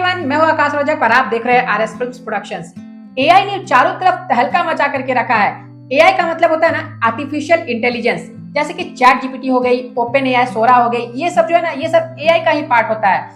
Everyone, मैं हूं आकाश रजक और आप देख रहे हैं आरएस फिल्म्स प्रोडक्शंस। एआई ने चारों तरफ तहलका मचा करके रखा है। एआई का मतलब होता है ना आर्टिफिशियल इंटेलिजेंस, जैसे कि चैट जीपीटी हो गई, ओपन एआई, सोरा हो गई, ये सब जो है ना, ये सब एआई का ही पार्ट होता है।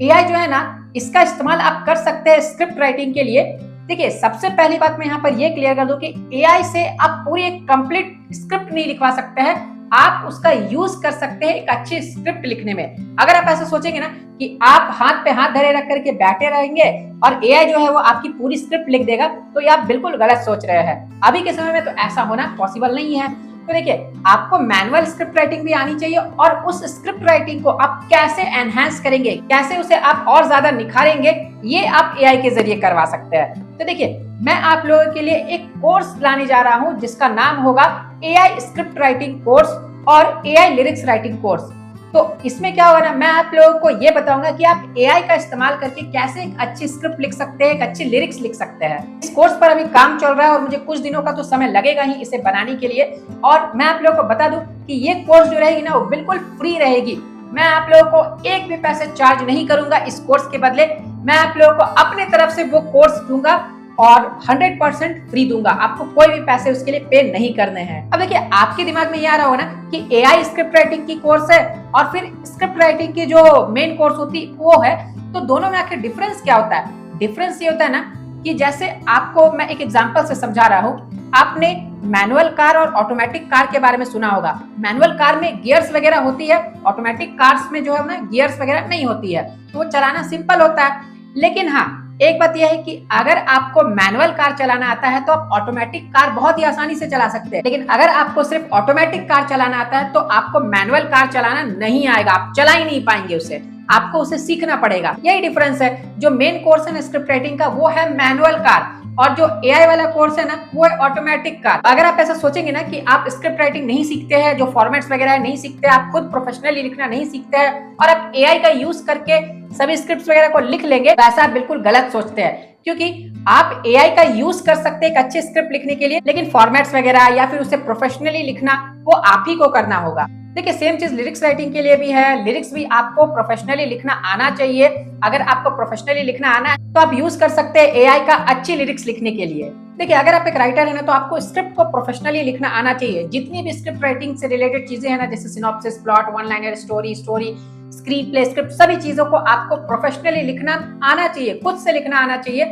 एआई जो है ना, इसका इस्तेमाल आप कर सकते हैं स्क्रिप्ट राइटिंग के लिए। देखिए, सबसे पहली बात मैं यहाँ पर ये क्लियर कर दूं कि एआई से आप पूरी एक कंप्लीट स्क्रिप्ट नहीं लिखवा सकते हैं, आप उसका यूज कर सकते हैं एक अच्छी स्क्रिप्ट लिखने में। अगर आप ऐसा सोचेंगे ना कि आप हाथ पे हाथ धरे रख करके बैठे रहेंगे और एआई जो है वो आपकी पूरी स्क्रिप्ट लिख देगा, तो ये आप बिल्कुल गलत सोच रहे हैं। अभी के समय में तो ऐसा होना पॉसिबल नहीं है। तो देखिए, आपको मैनुअल स्क्रिप्ट राइटिंग भी आनी चाहिए और उस स्क्रिप्ट राइटिंग को आप कैसे एनहांस करेंगे, कैसे उसे आप और ज्यादा निखारेंगे, ये आप एआई के जरिए करवा सकते हैं। तो देखिए, मैं आप लोगों के लिए एक कोर्स लाने जा रहा हूं जिसका नाम होगा एआई स्क्रिप्ट राइटिंग कोर्स और एआई लिरिक्स राइटिंग कोर्स। तो इसमें क्या होगा ना, मैं आप लोगों को ये बताऊंगा कि आप एआई का इस्तेमाल करके कैसे एक अच्छी स्क्रिप्ट लिख सकते हैं, एक अच्छी लिरिक्स लिख सकते हैं। इस कोर्स पर अभी काम चल रहा है और मुझे कुछ दिनों का तो समय लगेगा ही इसे बनाने के लिए। और मैं आप लोगों को बता दूं कि ये कोर्स जो रहेगी ना, वो बिल्कुल फ्री रहेगी। मैं आप लोगों को एक भी पैसे चार्ज नहीं करूंगा इस कोर्स के बदले। मैं आप लोगों को अपने तरफ से वो कोर्स दूंगा और 100% फ्री दूंगा। आपको कोई भी पैसे उसके लिए पे नहीं करने हैं। अब देखिए, आपके दिमाग में ये आ रहा होगा ना कि एआई स्क्रिप्ट राइटिंग की कोर्स है और फिर स्क्रिप्ट राइटिंग की जो मेन कोर्स होती वो है, तो दोनों में आखिर डिफरेंस क्या होता है? डिफरेंस ये होता है ना कि जैसे आपको मैं एक एग्जांपल से समझा रहा हूँ। आपने मैनुअल कार और ऑटोमेटिक कार के बारे में सुना होगा। मैनुअल कार में गियर्स वगैरह होती है, ऑटोमेटिक कार्स में जो है ना गियर्स वगैरह नहीं होती है, तो वो चलाना सिंपल होता है। लेकिन हाँ, एक बात यह है कि अगर आपको मैनुअल कार चलाना आता है तो आप ऑटोमेटिक कार बहुत ही आसानी से चला सकते हैं। लेकिन अगर आपको सिर्फ ऑटोमेटिक कार चलाना आता है तो आपको मैनुअल कार चलाना नहीं आएगा, आप चला ही नहीं पाएंगे उसे, आपको उसे सीखना पड़ेगा। यही डिफरेंस है। जो मेन कोर्स है ना स्क्रिप्ट राइटिंग का, वो है मैनुअल कार, और जो एआई वाला कोर्स है ना, वो है ऑटोमेटिक कार। अगर आप ऐसा सोचेंगे ना कि आप स्क्रिप्ट राइटिंग नहीं सीखते हैं, जो फॉर्मेट्स वगैरह नहीं सीखते, आप खुद प्रोफेशनली लिखना नहीं सीखते हैं और आप एआई का यूज करके सभी स्क्रिप्ट्स वगैरह को लिख लेंगे, तो ऐसा आप बिल्कुल गलत सोचते हैं। क्योंकि आप एआई का यूज कर सकते हैं एक अच्छी स्क्रिप्ट लिखने के लिए, लेकिन फॉर्मेट्स वगैरह या फिर उसे प्रोफेशनली लिखना वो आप ही को करना होगा। देखिए, सेम चीज लिरिक्स राइटिंग के लिए भी है। लिरिक्स भी आपको प्रोफेशनली लिखना आना चाहिए। अगर आपको प्रोफेशनली लिखना आना है तो आप यूज कर सकते हैं एआई का अच्छी लिरिक्स लिखने के लिए। देखिए, अगर आप एक राइटर है ना, तो आपको स्क्रिप्ट को प्रोफेशनली लिखना आना चाहिए। जितनी भी स्क्रिप्ट राइटिंग से रिलेटेड चीजें हैं ना, जैसे synopsis, plot, one liner, story, screen play, script, सभी चीजों को आपको प्रोफेशनली लिखना आना चाहिए, खुद से लिखना आना चाहिए।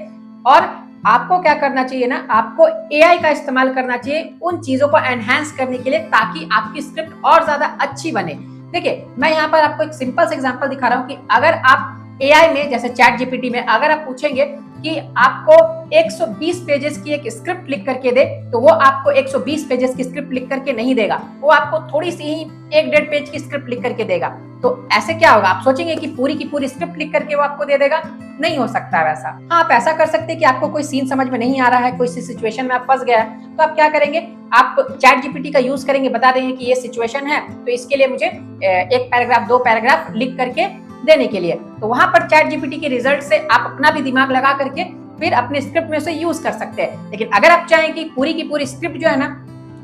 और आपको क्या करना चाहिए ना, आपको एआई का इस्तेमाल करना चाहिए उन चीजों को एनहांस करने के लिए, ताकि आपकी स्क्रिप्ट और ज्यादा अच्छी बने। देखिए, मैं यहाँ पर आपको एक सिंपल सा एग्जांपल दिखा रहा हूँ कि अगर आप एआई में, जैसे चैट जीपीटी में, अगर आप पूछेंगे कि आपको 120 पेजेस की एक स्क्रिप्ट लिख करके दे, तो वो आपको 120 पेजेस की स्क्रिप्ट लिख करके नहीं देगा, वो आपको थोड़ी सी ही 1-1.5 पेज की स्क्रिप्ट लिख करके देगा। तो ऐसे क्या होगा? आप सोचेंगे कि पूरी की पूरी स्क्रिप्ट लिख करके वो आपको दे देगा? नहीं हो सकता वैसा। हाँ, आप ऐसा कर सकते हैं कि आपको कोई सीन समझ में नहीं आ रहा है, कोई सी सिचुएशन में आप फंस गया है, तो आप क्या करेंगे, आप चैट जीपीटी का यूज करेंगे, बता देंगे कि ये सिचुएशन है, तो इसके लिए मुझे 1 पैराग्राफ 2 पैराग्राफ लिख करके देने के लिए। तो वहां पर चैट जीपीटी के रिजल्ट से आप अपना भी दिमाग लगा करके फिर अपने स्क्रिप्ट में से यूज कर सकते हैं। लेकिन अगर आप चाहें कि पूरी की पूरी स्क्रिप्ट जो है ना,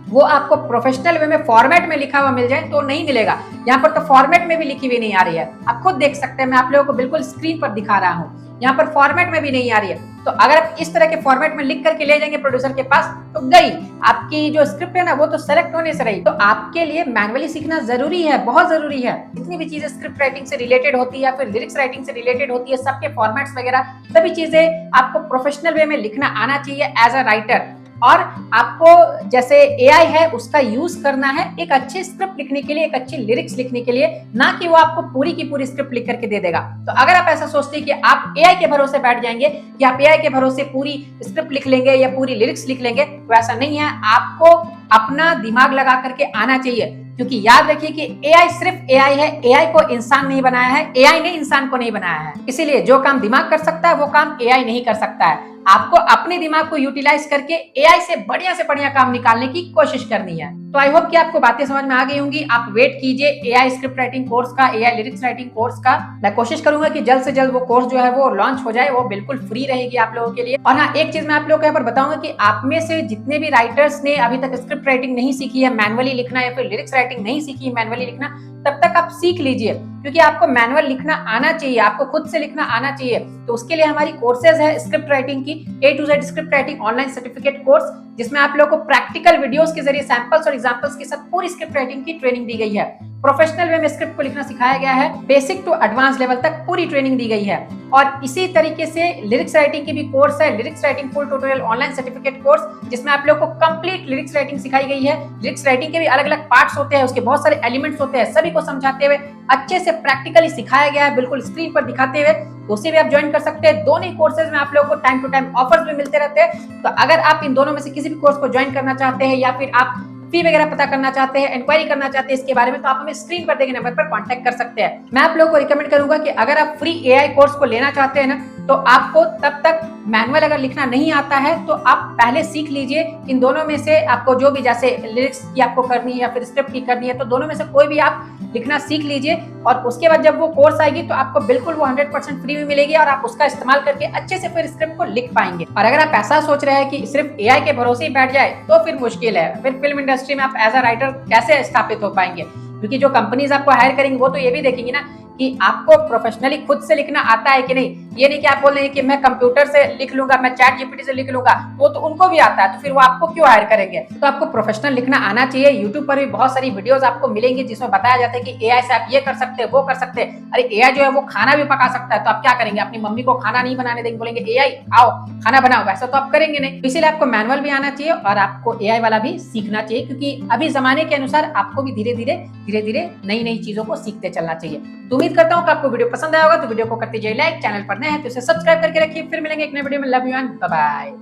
वो आपको प्रोफेशनल वे में फॉर्मेट में लिखा हुआ मिल जाए, तो नहीं मिलेगा। यहाँ पर तो फॉर्मेट में भी लिखी हुई नहीं आ रही है, आप खुद देख सकते हैं। मैं आप लोगों को बिल्कुल स्क्रीन पर दिखा रहा हूँ, यहाँ पर फॉर्मेट में भी नहीं आ रही है। तो अगर आप इस तरह के फॉर्मेट में लिख करके ले जाएंगे प्रोड्यूसर के पास, तो गई आपकी जो स्क्रिप्ट है ना, वो तो सेलेक्ट होने से रही। तो आपके लिए मैनुअली सीखना जरूरी है, बहुत जरूरी है। जितनी भी चीजें स्क्रिप्ट राइटिंग से रिलेटेड होती है या फिर लिरिक्स राइटिंग से रिलेटेड होती है, सबके फॉर्मेट्स वगैरह सभी चीजें आपको प्रोफेशनल वे में लिखना आना चाहिए एज अ राइटर। और आपको जैसे एआई है उसका यूज करना है एक अच्छी स्क्रिप्ट लिखने के लिए, एक अच्छी लिरिक्स लिखने के लिए, ना कि वो आपको पूरी की पूरी स्क्रिप्ट लिख करके दे देगा। तो अगर आप ऐसा सोचते हैं कि आप एआई के भरोसे बैठ जाएंगे, कि आप एआई के भरोसे पूरी स्क्रिप्ट लिख लेंगे या पूरी लिरिक्स लिख लेंगे, तो ऐसा नहीं है। आपको अपना दिमाग लगा करके आना चाहिए, क्योंकि याद रखिए कि एआई सिर्फ एआई है, एआई को इंसान नहीं बनाया है, एआई ने इंसान को नहीं बनाया है। इसीलिए जो काम दिमाग कर सकता है वो काम एआई नहीं कर सकता है। आपको अपने दिमाग को यूटिलाइज करके एआई से बढ़िया काम निकालने की कोशिश करनी है। तो आई होप कि आपको बातें समझ में आ गई होंगी। आप वेट कीजिए एआई स्क्रिप्ट राइटिंग कोर्स का, एआई लिरिक्स राइटिंग कोर्स का। मैं कोशिश करूंगा कि जल्द से जल्द वो कोर्स जो है वो लॉन्च हो जाए, वो बिल्कुल फ्री रहेगी आप लोगों के लिए। और हाँ, एक चीज मैं आप लोगों को यहाँ पर बताऊंगा कि आप में से जितने भी राइटर्स ने अभी तक स्क्रिप्ट राइटिंग नहीं सीखी है, मैनुअली लिखना या फिर लिरिक्स राइटिंग नहीं सीखी है मैनुअली लिखना, तब तक आप सीख लीजिए। क्योंकि आपको मैनुअल लिखना आना चाहिए, आपको खुद से लिखना आना चाहिए। तो उसके लिए हमारी कोर्सेज है स्क्रिप्ट राइटिंग की, A to Z script writing online certificate course, जिसमें आप लोगों को प्रैक्टिकल वीडियोस के जरिए सैंपल्स और एग्जांपल्स के साथ पूरी स्क्रिप्ट राइटिंग की ट्रेनिंग दी गई है। प्रोफेशनल वे में स्क्रिप्ट को लिखना सिखाया गया है, बेसिक टू एडवांस लेवल तक पूरी ट्रेनिंग दी गई है। और इसी तरीके से लिरिक्स राइटिंग की भी कोर्स है, lyrics writing full tutorial online certificate course, जिसमें आप लोगों को कंप्लीट लिरिक्स राइटिंग सिखाई गई है। लिरिक्स राइटिंग के भी अलग अलग पार्ट्स होते हैं, उसके बहुत सारे एलिमेंट्स होते हैं, सभी को समझाते हुए अच्छे से प्रैक्टिकली सिखाया गया है, बिल्कुल स्क्रीन पर दिखाते हुए। तो उसे भी आप ज्वाइन कर सकते हैं। दोनों ही कोर्सेज में आप लोगों को टाइम टू टाइम ऑफर्स भी मिलते रहते हैं। तो अगर आप इन दोनों में से किसी भी कोर्स को ज्वाइन करना चाहते हैं या फिर आप फी वगैरह पता करना चाहते हैं, इंक्वायरी करना चाहते हैं इसके बारे में, तो आप हमें स्क्रीन पर देखे नंबर पर कांटेक्ट कर सकते हैं। मैं आप लोगों को रिकमेंड करूंगा कि अगर आप फ्री एआई कोर्स को लेना चाहते हैं ना, तो आपको तब तक मैनुअल अगर लिखना नहीं आता है तो आप पहले सीख लीजिए। इन दोनों में से आपको जो भी, जैसे लिरिक्स की आपको करनी है या फिर स्क्रिप्ट की करनी है, तो दोनों में से कोई भी आप लिखना सीख लीजिए। और उसके बाद जब वो कोर्स आएगी तो आपको बिल्कुल वो 100% फ्री में मिलेगी और आप उसका इस्तेमाल करके अच्छे से फिर स्क्रिप्ट को लिख पाएंगे। और अगर आप ऐसा सोच रहे हैं कि सिर्फ एआई के भरोसे ही बैठ जाए तो फिर मुश्किल है। फिर फिल्म इंडस्ट्री में आप एज अ राइटर कैसे स्थापित हो पाएंगे? क्योंकि जो कंपनीज आपको हायर करेंगी वो तो ये भी देखेंगी ना कि आपको प्रोफेशनली खुद से लिखना आता है कि नहीं। ये नहीं कि आप बोल रहे हैं कि मैं कंप्यूटर से लिख लूंगा, मैं चैट जीपीटी से लिख लूंगा, वो तो उनको भी आता है, तो फिर वो आपको क्यों हायर करेंगे? तो आपको प्रोफेशनल लिखना आना चाहिए। यूट्यूब पर भी बहुत सारी वीडियोस आपको मिलेंगी जिसमें बताया जाता है कि एआई से आप ये कर सकते हैं, वो कर सकते हैं। अरे एआई जो है वो खाना भी पका सकता है, तो आप क्या करेंगे? अपनी मम्मी को खाना नहीं बनाने देंगे, बोलेंगे एआई आओ खाना बनाओ, वैसा तो आप करेंगे नहीं। इसीलिए आपको मैनुअल भी आना चाहिए और आपको एआई वाला भी सीखना चाहिए, क्योंकि अभी जमाने के अनुसार आपको भी धीरे धीरे नई नई चीजों को सीखते चलना चाहिए। तो उम्मीद करता हूँ कि आपको वीडियो पसंद आया होगा। तो वीडियो को करते जाइए लाइक, चैनल पर नए हैं तो इसे सब्सक्राइब करके रखिए। फिर मिलेंगे एक नए वीडियो में। Love you and bye bye.